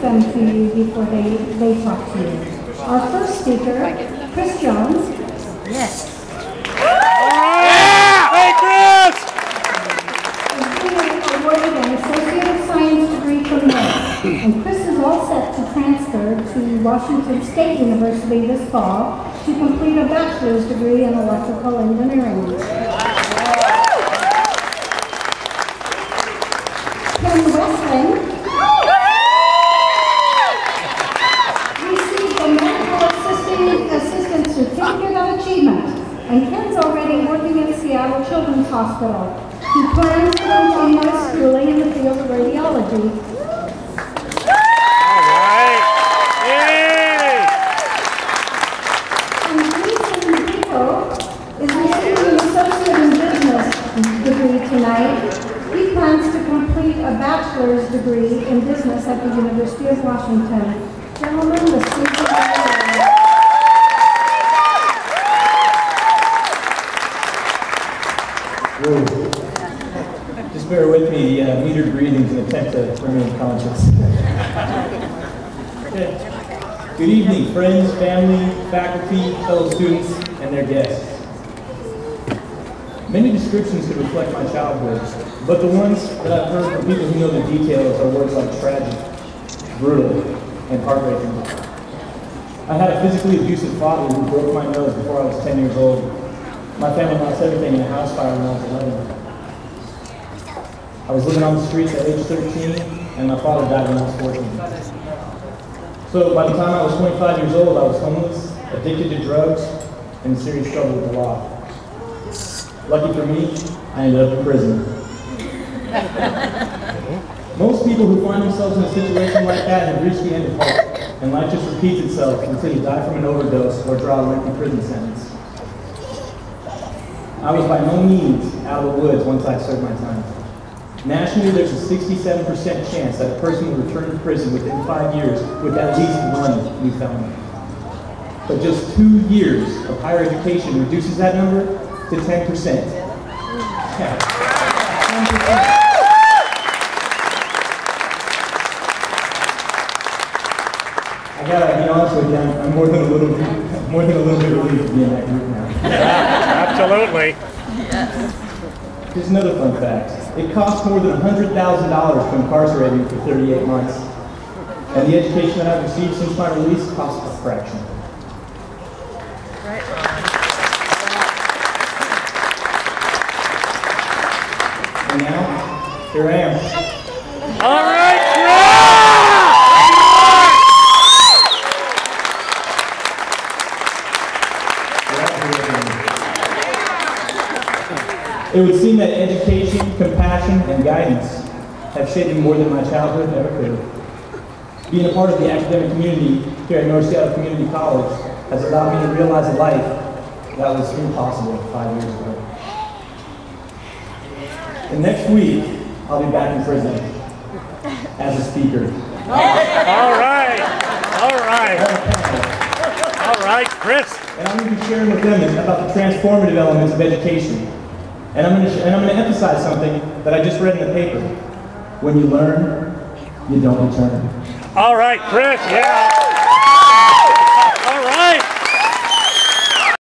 them to you before they talk to you. Our first speaker, Chris Jones. Yes. Hey, Chris! Is being awarded an Associate of Science degree from NIST. And Chris is all set to transfer to Washington State University this fall to complete a bachelor's degree in electrical engineering. Wessling received a medical assistant certificate of achievement, and Ken's already working at Seattle Children's Hospital. He plans to continue his schooling in the field of radiology. All right. Yay! And Gleisson Brito is receiving an Associate in Business degree tonight. He plans to complete a bachelor's degree in business at the University of Washington. Gentlemen, the speaker Just bear with me, metered breathings and attempt to remain conscious. Okay. Good evening, friends, family, faculty, fellow students, and their guests. Many descriptions could reflect my childhood, but the ones that I've heard from people who know the details are words like tragic, brutal, and heartbreaking. I had a physically abusive father who broke my nose before I was 10 years old. My family lost everything in a house fire when I was 11. I was living on the streets at age 13, and my father died when I was 14. So by the time I was 25 years old, I was homeless, addicted to drugs, and in serious trouble with the law. Lucky for me, I ended up in prison. Most people who find themselves in a situation like that have reached the end of hope, and life just repeats itself until you die from an overdose or draw a lengthy prison sentence. I was by no means out of the woods once I served my time. Nationally, there's a 67% chance that a person will return to prison within 5 years with at least one new felony. But just 2 years of higher education reduces that number to 10%. Yeah. 10%. I gotta be honest with you, I'm more than a little bit relieved to be in that group now. Yeah, absolutely. Here's another fun fact. It costs more than $100,000 to incarcerate me for 38 months. And the education that I've received since my release costs a fraction. Right. And now, here I am. All right, It would seem that education, compassion, and guidance have shaped me more than my childhood ever could. Being a part of the academic community here at North Seattle Community College has allowed me to realize a life that was impossible 5 years ago. And next week, I'll be back in prison as a speaker. All right. All right, Chris. And I'm going to be sharing with them about the transformative elements of education. And I'm going to emphasize something that I just read in the paper. When you learn, you don't return. All right, Chris, yeah.